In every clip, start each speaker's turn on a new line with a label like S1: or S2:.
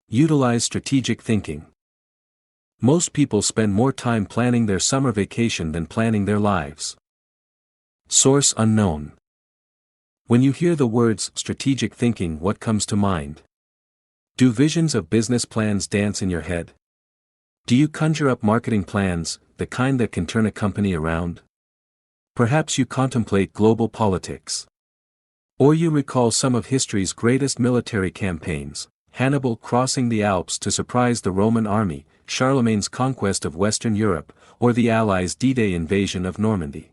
S1: Utilize strategic thinking. Most people spend more time planning their summer vacation than planning their lives. Source unknown. When you hear the words strategic thinking, what comes to mind? Do visions of business plans dance in your head? Do you conjure up marketing plans, the kind that can turn a company around? Perhaps you contemplate global politics. Or you recall some of history's greatest military campaigns, Hannibal crossing the Alps to surprise the Roman army, Charlemagne's conquest of Western Europe, or the Allies' D-Day invasion of Normandy.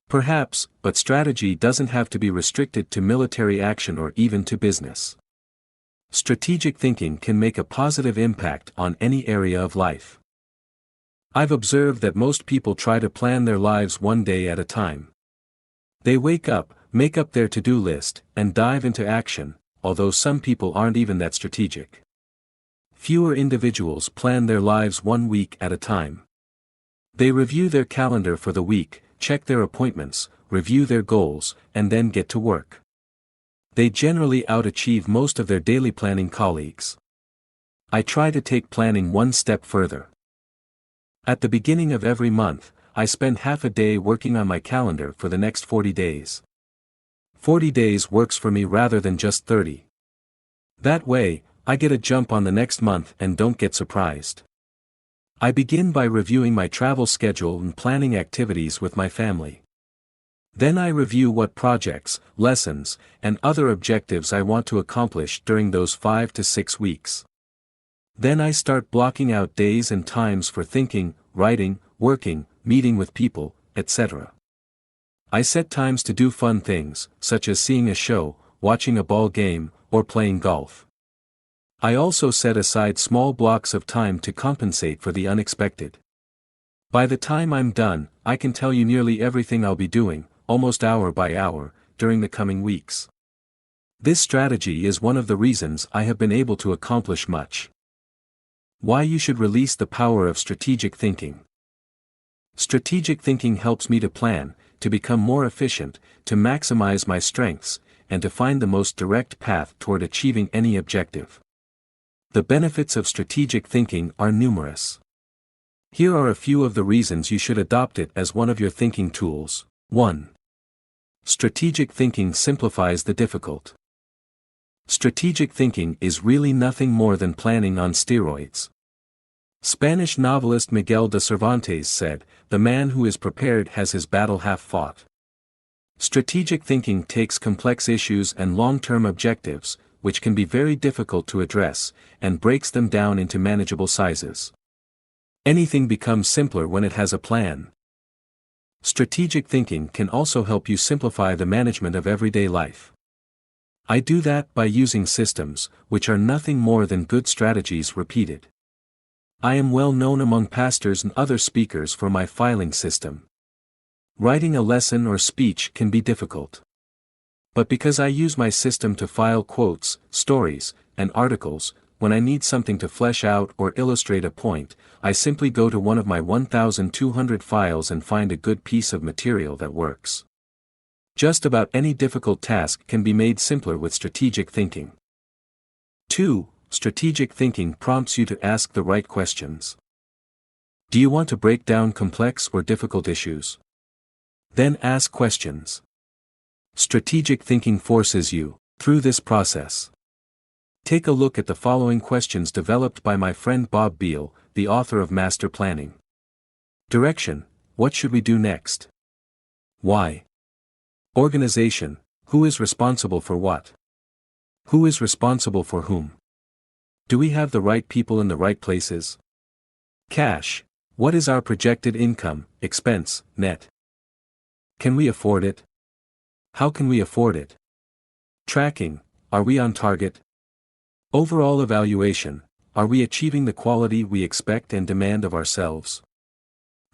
S1: Perhaps, but strategy doesn't have to be restricted to military action or even to business. Strategic thinking can make a positive impact on any area of life. I've observed that most people try to plan their lives one day at a time. They wake up, make up their to-do list, and dive into action, although some people aren't even that strategic. Fewer individuals plan their lives 1 week at a time. They review their calendar for the week, check their appointments, review their goals, and then get to work. They generally outachieve most of their daily planning colleagues. I try to take planning one step further. At the beginning of every month, I spend half a day working on my calendar for the next 40 days. 40 days works for me rather than just 30. That way, I get a jump on the next month and don't get surprised. I begin by reviewing my travel schedule and planning activities with my family. Then I review what projects, lessons, and other objectives I want to accomplish during those 5 to 6 weeks. Then I start blocking out days and times for thinking, writing, working, meeting with people, etc. I set times to do fun things, such as seeing a show, watching a ball game, or playing golf. I also set aside small blocks of time to compensate for the unexpected. By the time I'm done, I can tell you nearly everything I'll be doing, almost hour by hour, during the coming weeks. This strategy is one of the reasons I have been able to accomplish much. Why you should release the power of strategic thinking. Strategic thinking helps me to plan, to become more efficient, to maximize my strengths, and to find the most direct path toward achieving any objective. The benefits of strategic thinking are numerous. Here are a few of the reasons you should adopt it as one of your thinking tools. 1. Strategic thinking simplifies the difficult. Strategic thinking is really nothing more than planning on steroids. Spanish novelist Miguel de Cervantes said, "The man who is prepared has his battle half fought." Strategic thinking takes complex issues and long-term objectives, which can be very difficult to address, and breaks them down into manageable sizes. Anything becomes simpler when it has a plan. Strategic thinking can also help you simplify the management of everyday life. I do that by using systems, which are nothing more than good strategies repeated. I am well known among pastors and other speakers for my filing system. Writing a lesson or speech can be difficult. But because I use my system to file quotes, stories, and articles, when I need something to flesh out or illustrate a point, I simply go to one of my 1,200 files and find a good piece of material that works. Just about any difficult task can be made simpler with strategic thinking. 2. Strategic thinking prompts you to ask the right questions. Do you want to break down complex or difficult issues? Then ask questions. Strategic thinking forces you through this process. Take a look at the following questions developed by my friend Bob Beal, the author of Master Planning. Direction: what should we do next? Why? Organization: who is responsible for what? Who is responsible for whom? Do we have the right people in the right places? Cash: what is our projected income, expense, net? Can we afford it? How can we afford it? Tracking: are we on target? Overall evaluation: are we achieving the quality we expect and demand of ourselves?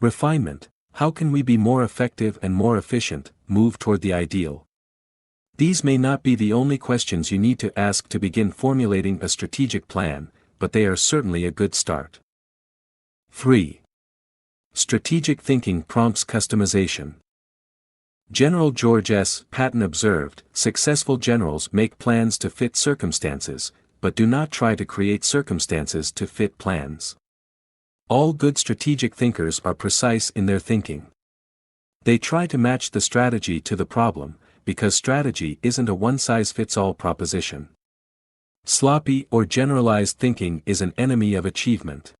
S1: Refinement: how can we be more effective and more efficient, move toward the ideal? These may not be the only questions you need to ask to begin formulating a strategic plan, but they are certainly a good start. 3. Strategic thinking prompts customization. General George S. Patton observed, "Successful generals make plans to fit circumstances, but do not try to create circumstances to fit plans. All good strategic thinkers are precise in their thinking. They try to match the strategy to the problem, because strategy isn't a one-size-fits-all proposition. Sloppy or generalized thinking is an enemy of achievement.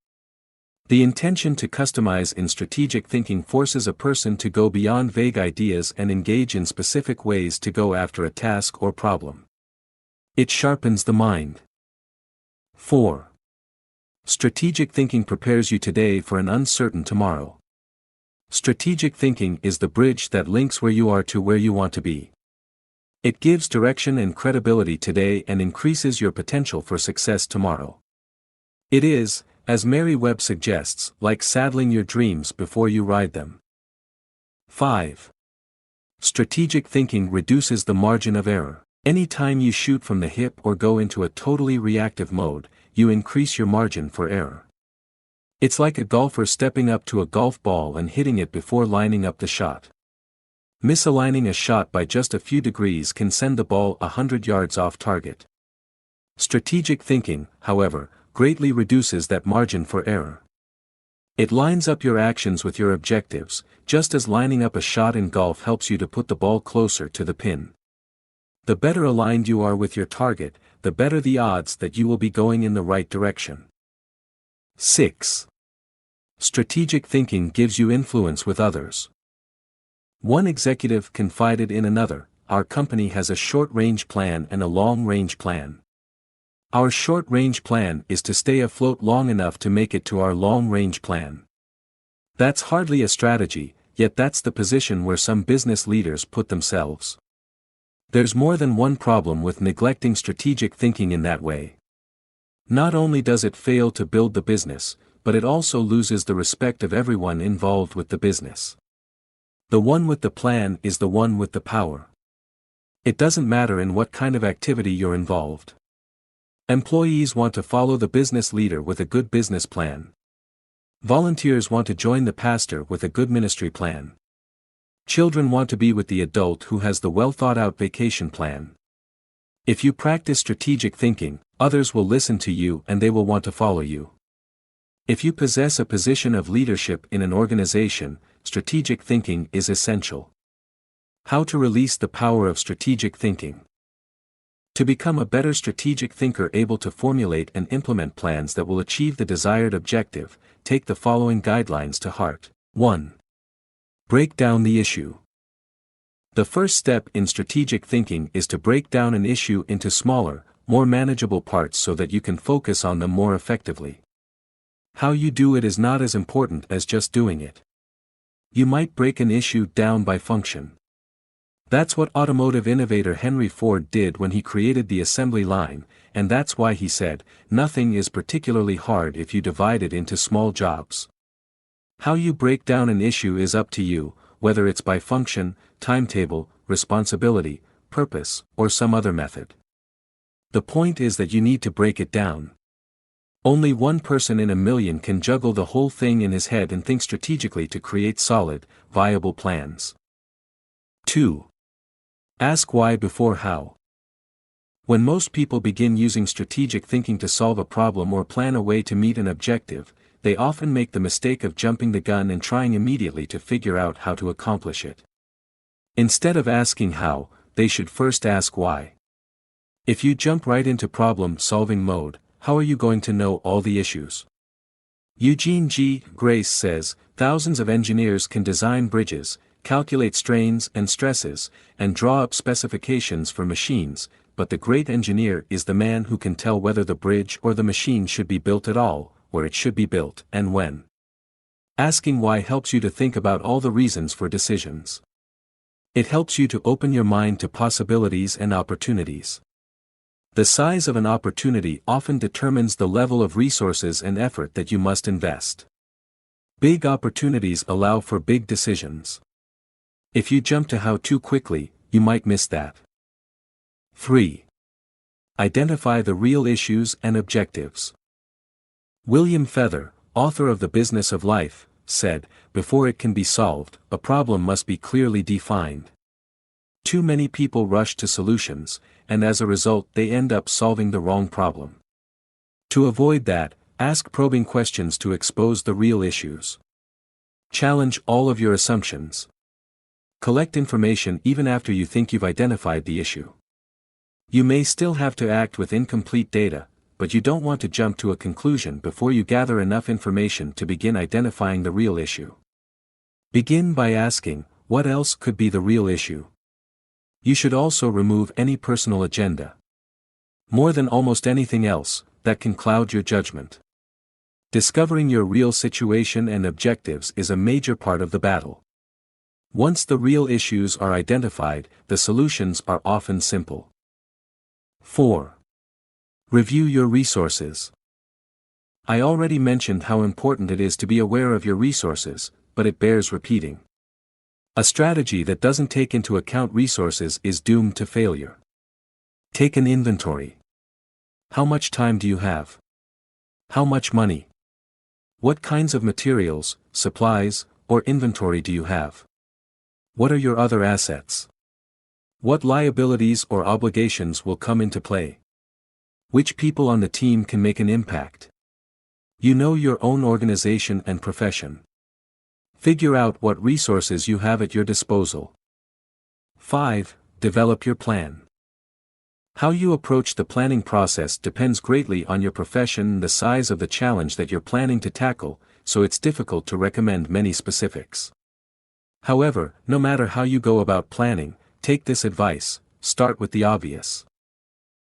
S1: The intention to customize in strategic thinking forces a person to go beyond vague ideas and engage in specific ways to go after a task or problem. It sharpens the mind. 4. Strategic thinking prepares you today for an uncertain tomorrow. Strategic thinking is the bridge that links where you are to where you want to be. It gives direction and credibility today and increases your potential for success tomorrow. It is, as Mary Webb suggests, like saddling your dreams before you ride them. 5. Strategic thinking reduces the margin of error. Any time you shoot from the hip or go into a totally reactive mode, you increase your margin for error. It's like a golfer stepping up to a golf ball and hitting it before lining up the shot. Misaligning a shot by just a few degrees can send the ball 100 yards off target. Strategic thinking, however, greatly reduces that margin for error. It lines up your actions with your objectives, just as lining up a shot in golf helps you to put the ball closer to the pin. The better aligned you are with your target, the better the odds that you will be going in the right direction. 6. Strategic thinking gives you influence with others. One executive confided in another, "Our company has a short-range plan and a long-range plan. Our short-range plan is to stay afloat long enough to make it to our long-range plan." That's hardly a strategy, yet that's the position where some business leaders put themselves. There's more than one problem with neglecting strategic thinking in that way. Not only does it fail to build the business, but it also loses the respect of everyone involved with the business. The one with the plan is the one with the power. It doesn't matter in what kind of activity you're involved. Employees want to follow the business leader with a good business plan. Volunteers want to join the pastor with a good ministry plan. Children want to be with the adult who has the well-thought-out vacation plan. If you practice strategic thinking, others will listen to you and they will want to follow you. If you possess a position of leadership in an organization, strategic thinking is essential. How to release the power of strategic thinking. To become a better strategic thinker able to formulate and implement plans that will achieve the desired objective, take the following guidelines to heart. 1. Break down the issue. The first step in strategic thinking is to break down an issue into smaller, more manageable parts so that you can focus on them more effectively. How you do it is not as important as just doing it. You might break an issue down by function. That's what automotive innovator Henry Ford did when he created the assembly line, and that's why he said, "Nothing is particularly hard if you divide it into small jobs." How you break down an issue is up to you, whether it's by function, timetable, responsibility, purpose, or some other method. The point is that you need to break it down. Only one person in a million can juggle the whole thing in his head and think strategically to create solid, viable plans. 2. Ask why before how. When most people begin using strategic thinking to solve a problem or plan a way to meet an objective, they often make the mistake of jumping the gun and trying immediately to figure out how to accomplish it. Instead of asking how, they should first ask why. If you jump right into problem-solving mode, how are you going to know all the issues? Eugene G. Grace says, "Thousands of engineers can design bridges, calculate strains and stresses, and draw up specifications for machines, but the great engineer is the man who can tell whether the bridge or the machine should be built at all, where it should be built, and when." Asking why helps you to think about all the reasons for decisions. It helps you to open your mind to possibilities and opportunities. The size of an opportunity often determines the level of resources and effort that you must invest. Big opportunities allow for big decisions. If you jump to how too quickly, you might miss that. 3. Identify the real issues and objectives. William Feather, author of The Business of Life, said, "Before it can be solved, a problem must be clearly defined." Too many people rush to solutions, and as a result they end up solving the wrong problem. To avoid that, ask probing questions to expose the real issues. Challenge all of your assumptions. Collect information even after you think you've identified the issue. You may still have to act with incomplete data, but you don't want to jump to a conclusion before you gather enough information to begin identifying the real issue. Begin by asking, what else could be the real issue? You should also remove any personal agenda. More than almost anything else, that can cloud your judgment. Discovering your real situation and objectives is a major part of the battle. Once the real issues are identified, the solutions are often simple. 4. Review your resources. I already mentioned how important it is to be aware of your resources, but it bears repeating. A strategy that doesn't take into account resources is doomed to failure. Take an inventory. How much time do you have? How much money? What kinds of materials, supplies, or inventory do you have? What are your other assets? What liabilities or obligations will come into play? Which people on the team can make an impact? You know your own organization and profession. Figure out what resources you have at your disposal. 5. Develop your plan. How you approach the planning process depends greatly on your profession and the size of the challenge that you're planning to tackle, so it's difficult to recommend many specifics. However, no matter how you go about planning, take this advice: start with the obvious.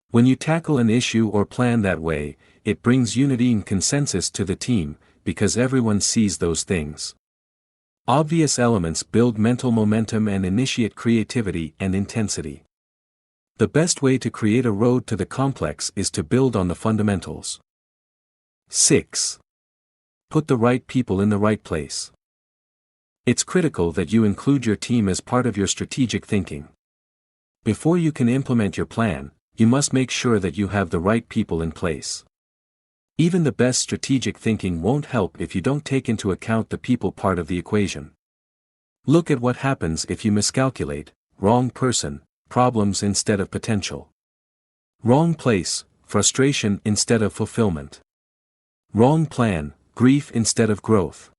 S1: When you tackle an issue or plan that way, it brings unity and consensus to the team, because everyone sees those things. Obvious elements build mental momentum and initiate creativity and intensity. The best way to create a road to the complex is to build on the fundamentals. 6. Put the right people in the right place. It's critical that you include your team as part of your strategic thinking. Before you can implement your plan, you must make sure that you have the right people in place. Even the best strategic thinking won't help if you don't take into account the people part of the equation. Look at what happens if you miscalculate: wrong person, problems instead of potential. Wrong place, frustration instead of fulfillment. Wrong plan, grief instead of growth.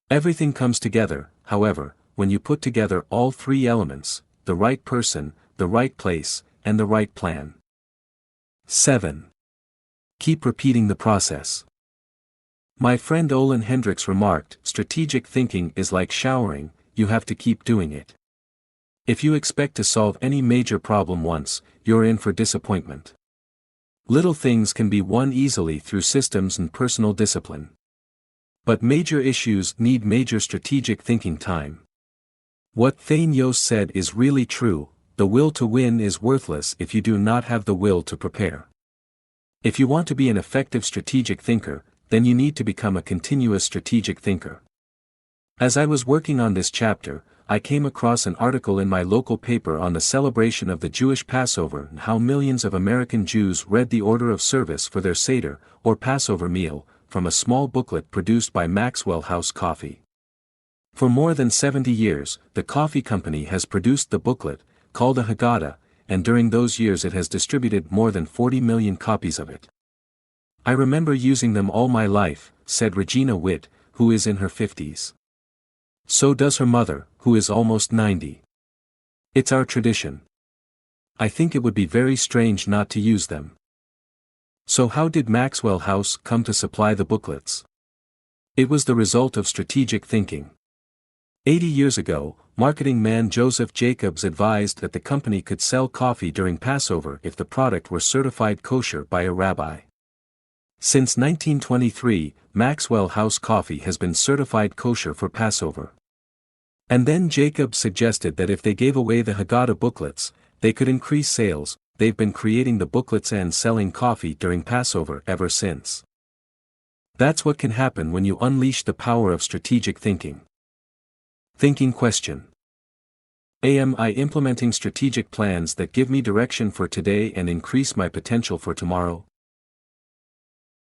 S1: Everything comes together, however, when you put together all three elements: the right person, the right place, and the right plan. 7. Keep repeating the process. My friend Olin Hendricks remarked, strategic thinking is like showering, you have to keep doing it. If you expect to solve any major problem once, you're in for disappointment. Little things can be won easily through systems and personal discipline. But major issues need major strategic thinking time. What Thane Yost said is really true: the will to win is worthless if you do not have the will to prepare. If you want to be an effective strategic thinker, then you need to become a continuous strategic thinker. As I was working on this chapter, I came across an article in my local paper on the celebration of the Jewish Passover and how millions of American Jews read the order of service for their Seder, or Passover meal, from a small booklet produced by Maxwell House Coffee. For more than 70 years, the coffee company has produced the booklet, called a Haggadah, and during those years it has distributed more than 40 million copies of it. I remember using them all my life, said Regina Witt, who is in her 50s. So does her mother, who is almost 90. It's our tradition. I think it would be very strange not to use them. So how did Maxwell House come to supply the booklets? It was the result of strategic thinking. 80 years ago, marketing man Joseph Jacobs advised that the company could sell coffee during Passover if the product were certified kosher by a rabbi. Since 1923, Maxwell House Coffee has been certified kosher for Passover. And then Jacobs suggested that if they gave away the Haggadah booklets, they could increase sales. They've been creating the booklets and selling coffee during Passover ever since. That's what can happen when you unleash the power of strategic thinking. Thinking question. Am I implementing strategic plans that give me direction for today and increase my potential for tomorrow?